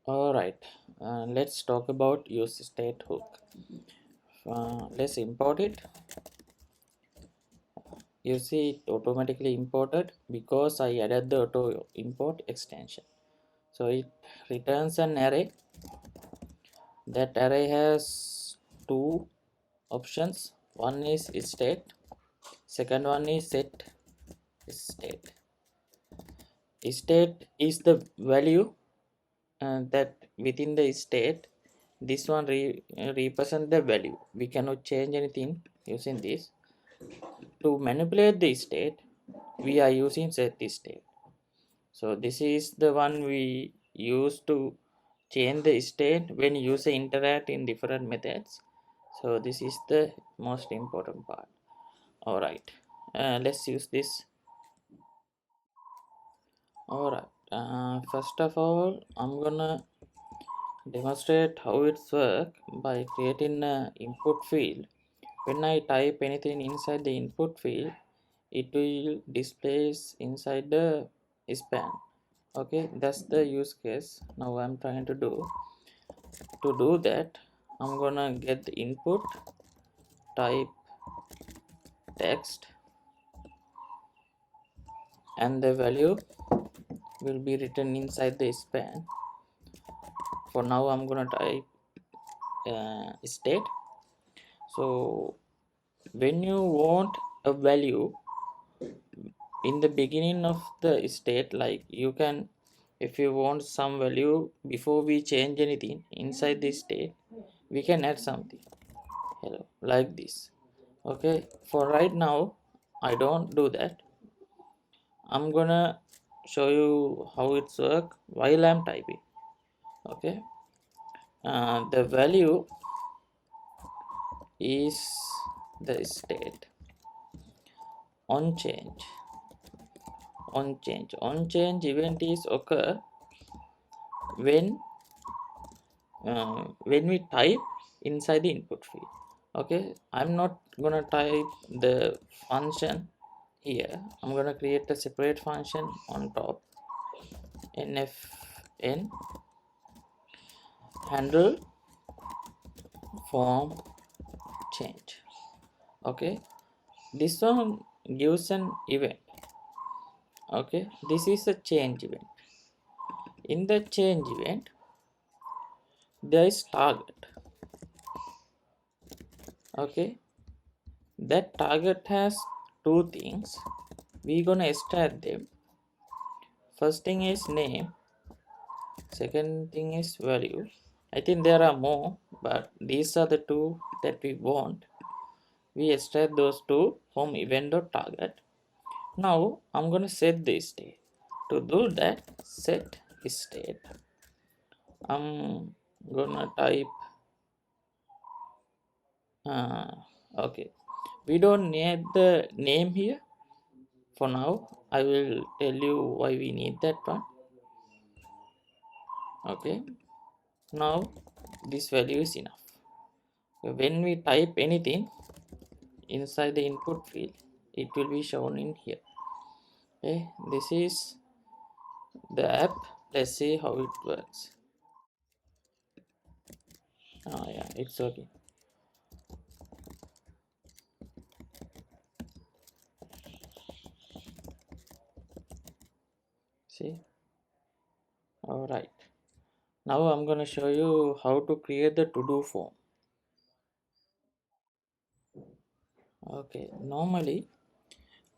Alright, let's talk about useState hook. Let's import it. You see it automatically imported because I added the auto import extension. So it returns an array. That array has two options. One is state, second one is set state. State is the value that within the state this one represent the value. We cannot change anything using this. To manipulate the state we are using set state. So this is the one we use to change the state when user interact in different methods. So this is the most important part. All right, let's use this. All right, first of all I'm gonna demonstrate how it's work by creating an input field. When I type anything inside the input field, it will displays inside the span. Okay, that's the use case now I'm trying to do. To do that, I'm gonna get the input, type text, and the value will be written inside the span. For now I'm gonna type state. So when you want a value in the beginning of the state, like you can, if you want some value before we change anything inside the state, we can add something hello like this. Okay, for right now I don't do that. I'm gonna show you how it's work while I'm typing. Okay, the value is the state on change. On change event is occur when we type inside the input field. Okay, I'm not gonna type the function here. I'm gonna create a separate function on top. Nfn handle form change. Okay, this one gives an event. Okay, this is a change event. In the change event there is target. Okay, that target has two things. We gonna extract them. First thing is name, second thing is value. I think there are more, but these are the two that we want. We extract those two from event.target. Now I'm gonna set the state. To do that, set state. I'm gonna type okay, we don't need the name here. For now I will tell you why we need that one. Okay, now this value is enough. When we type anything inside the input field, it will be shown in here. Okay, this is the app. Let's see how it works. Yeah, it's okay. See, all right, now I'm gonna show you how to create the to-do form. Okay, normally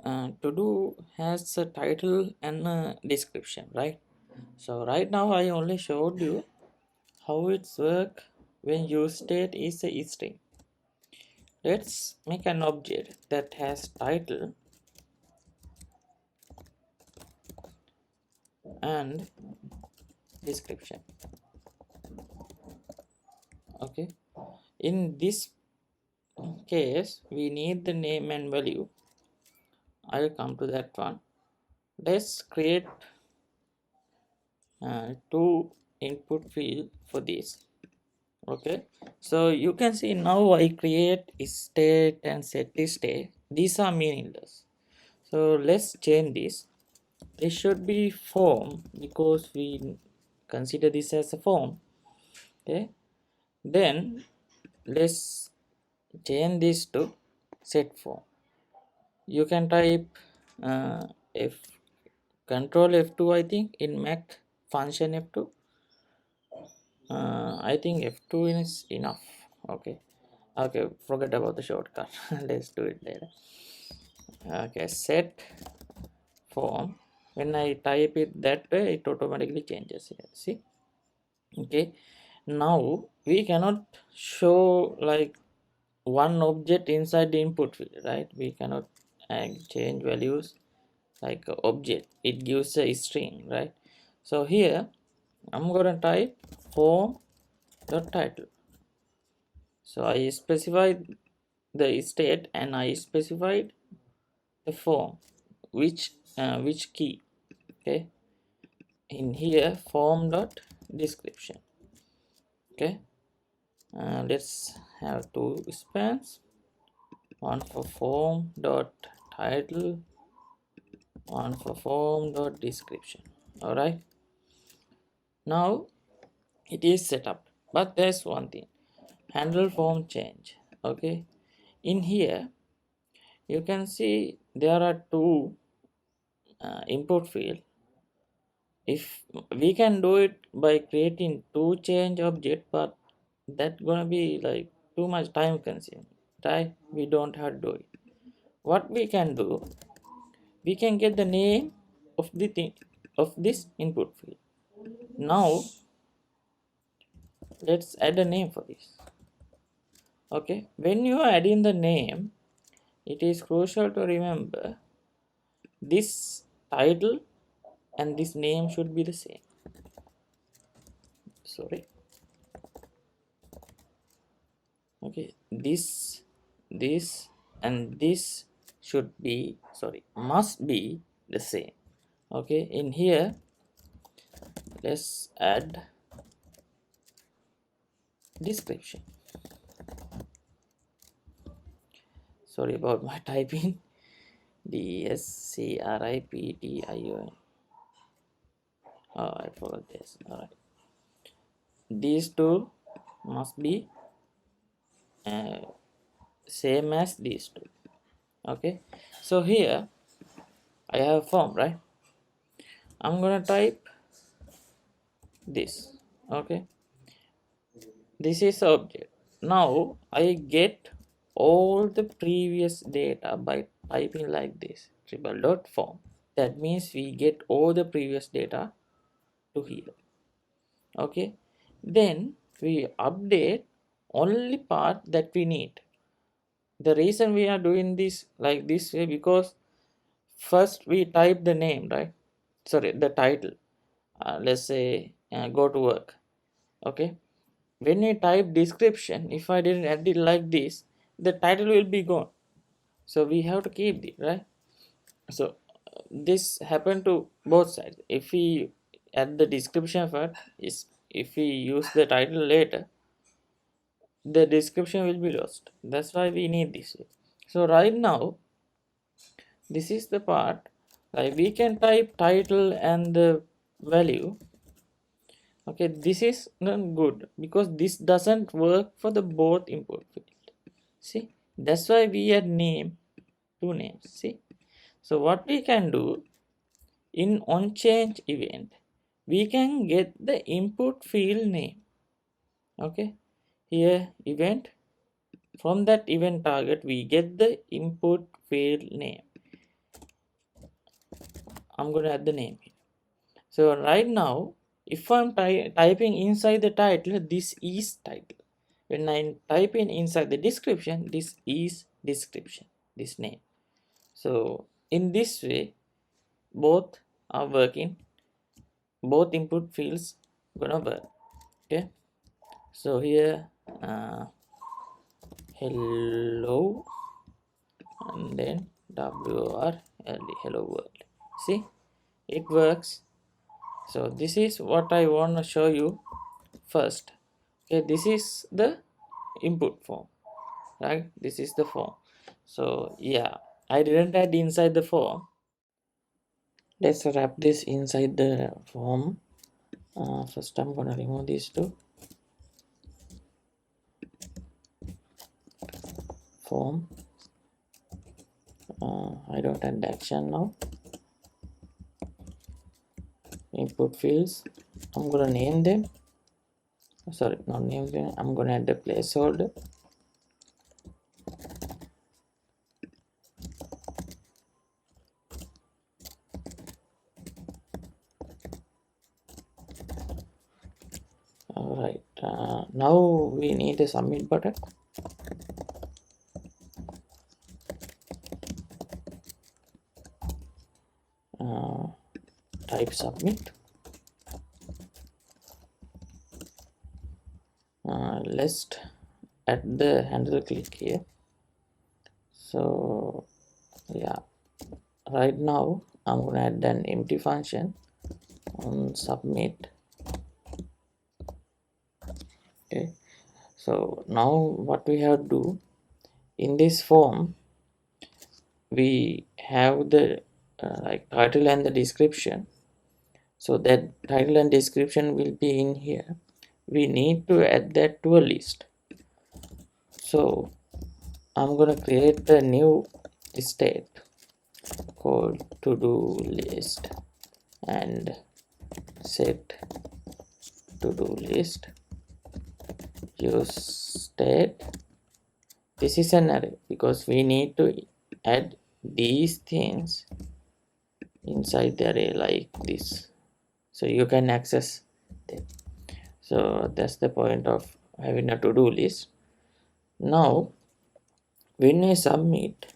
to do has a title and a description, right? So right now I only showed you how it's work when useState is a string. Let's make an object that has title and description. Okay, in this case we need the name and value. I will come to that one. Let's create two input field for this. Okay, so you can see now I create state and set state. These are meaningless, so let's change this. This should be form because we consider this as a form. Okay, then let's change this to set form. You can type f control F2, I think in Mac, function F2. I think F2 is enough. Okay, forget about the shortcut. Let's do it later. Okay, set form. When I type it that way, it automatically changes here. See? Okay, now we cannot show like one object inside the input field, right? We cannot change values like a object. It gives a string, right? So here I'm gonna type form dot title. So I specified the state and I specified the form, which key. Okay, in here form dot description. Okay, let's have two spans, one for form dot title, one for form dot description. All right, now it is set up, but there's one thing: handle form change. Okay, in here you can see there are two input field. If we can do it by creating two change object, but that gonna be like too much time consuming, right? We don't have to do it. What we can do, we can get the name of the thing of this input field. Now let's add a name for this. Okay, when you are adding the name, it is crucial to remember this title and this name should be the same. Sorry. Okay, this and this should be, sorry, must be the same. Okay, in here let's add description. Sorry about my typing. DSCRIPTION. Oh, I forgot this. All right, these two must be same as these two. Okay, so here I have form, right? I'm gonna type this. Okay, this is object. Now I get all the previous data by typing like this, triple dot form. That means we get all the previous data to here. Okay, then we update only part that we need. The reason we are doing this like this way, because first we type the name, right? Sorry, the title. Let's say go to work. Okay, when you type description, if I didn't add it like this, the title will be gone. So we have to keep it, right? So this happened to both sides. If we add the description first, is if we use the title later, the description will be lost. That's why we need this way. So right now, this is the part, like we can type title and the value. Okay, this is not good because this doesn't work for the both input field. See, that's why we add name, two names. See, so what we can do in on change event, we can get the input field name. Okay, here event, from that event target we get the input field name. I'm going to add the name here. So right now, if I'm typing inside the title, this is title. When I type in inside the description, this is description, this name. So in this way, both are working, both input fields gonna work. Okay, so here hello and then WRLD, hello world. See, it works. So this is what I want to show you first. Okay, this is the input form, right? This is the form. So yeah, I didn't add inside the form. Let's wrap this inside the form. First I'm gonna remove these two. Form. I don't add action now. Input fields. I'm gonna name them. Sorry, not name them. I'm gonna add a placeholder. All right. Now we need a submit button. Type submit. Let's add the handle click here. So yeah, right now I'm gonna add an empty function on submit. Okay, so now what we have to do in this form, we have the like title and the description. So that title and description will be in here. We need to add that to a list. So I'm gonna create a new state called to do list and set to do list useState. This is an array because we need to add these things inside the array like this, so you can access them. So that's the point of having a to-do list. Now when we submit,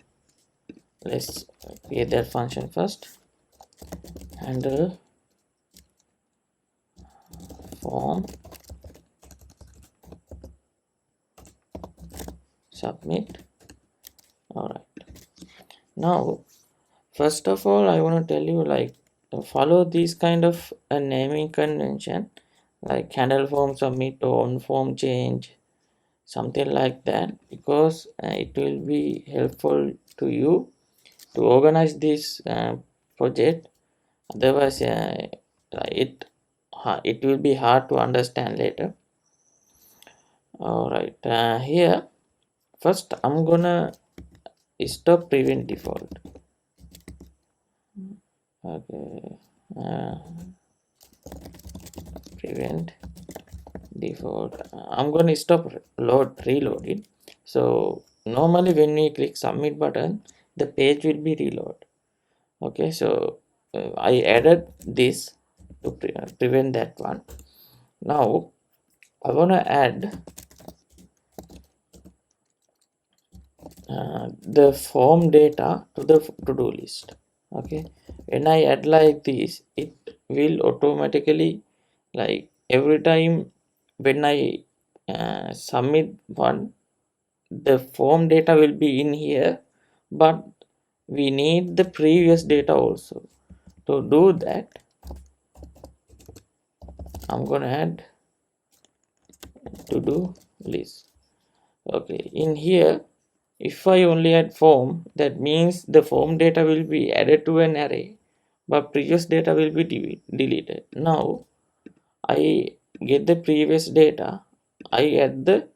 let's create that function first. Handle form submit. All right, now first of all I want to tell you, like, follow this kind of a naming convention, like handle form submit or on form change, something like that, because it will be helpful to you to organize this project. Otherwise it will be hard to understand later. All right, here first I'm gonna stop prevent default. Okay, prevent default. I'm going to stop reloading. So normally when we click submit button, the page will be reload. Okay, so I added this to prevent that one. Now I want to add the form data to the to-do list. Okay, when I add like this, it will automatically, like, every time when I submit one, the form data will be in here, but we need the previous data also. To do that, I'm gonna add to do list. Okay, in here if I only add form, that means the form data will be added to an array, but previous data will be deleted. Now I get the previous data, I add the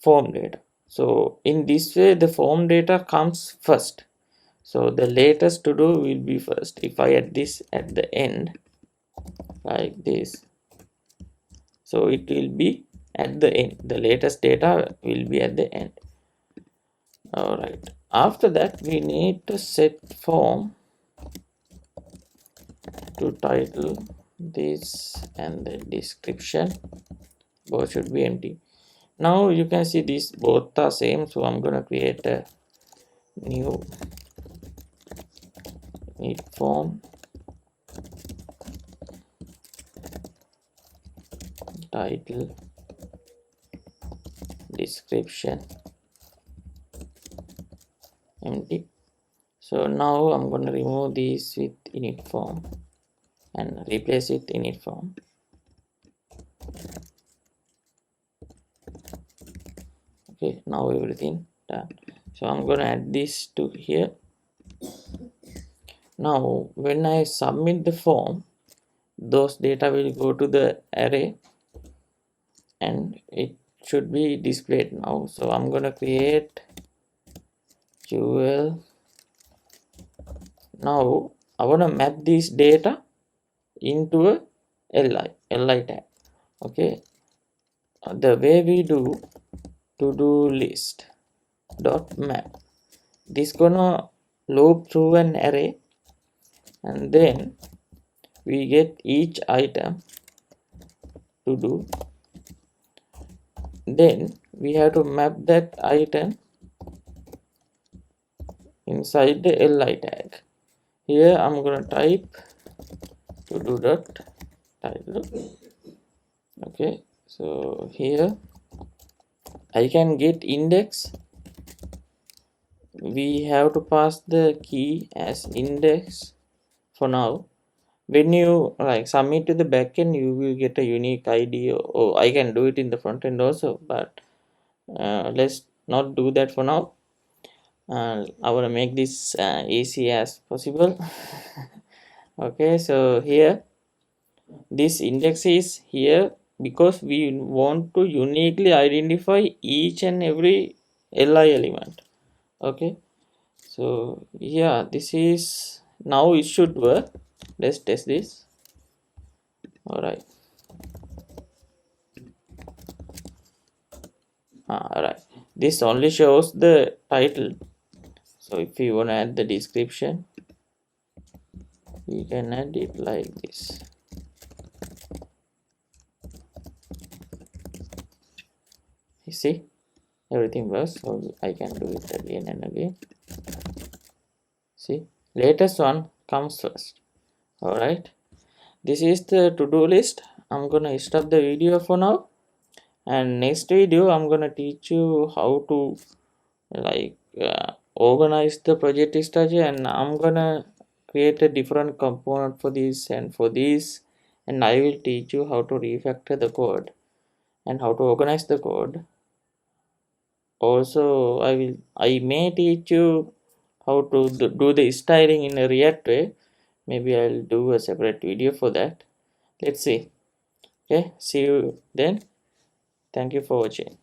form data. So in this way the form data comes first, so the latest to do will be first. If I add this at the end like this, so it will be at the end, the latest data will be at the end. All right, after that we need to set form to title this and the description both should be empty. Now you can see these both are same, so I'm gonna create a new form title description empty. So now I'm going to remove these with init form and replace it init form. Okay, now everything done. So I'm going to add this to here. Now when I submit the form, those data will go to the array and it should be displayed now. So I'm gonna create jewel. Now I want to map this data into a li tag. Okay, the way we do to-do list dot map, this gonna loop through an array and then we get each item to do. Then we have to map that item inside the li tag. Here I'm gonna type to do dot title. Okay, so here I can get index. We have to pass the key as index for now. When you like submit to the backend, you will get a unique ID, or I can do it in the front end also, but let's not do that for now. I want to make this easy as possible. Okay, so here this index is here because we want to uniquely identify each and every li element. Okay, so yeah, this is now it should work. Let's test this. All right. All right, this only shows the title. So if you want to add the description, you can add it like this. You see, everything works. So I can do it again and again. See, latest one comes first. All right, this is the to-do list. I'm gonna stop the video for now, and next video I'm gonna teach you how to like organize the project structure, and I'm gonna create a different component for this and for this, and I will teach you how to refactor the code and how to organize the code. Also I may teach you how to do the styling in a React way. Maybe I'll do a separate video for that. Let's see. Okay, see you then. Thank you for watching.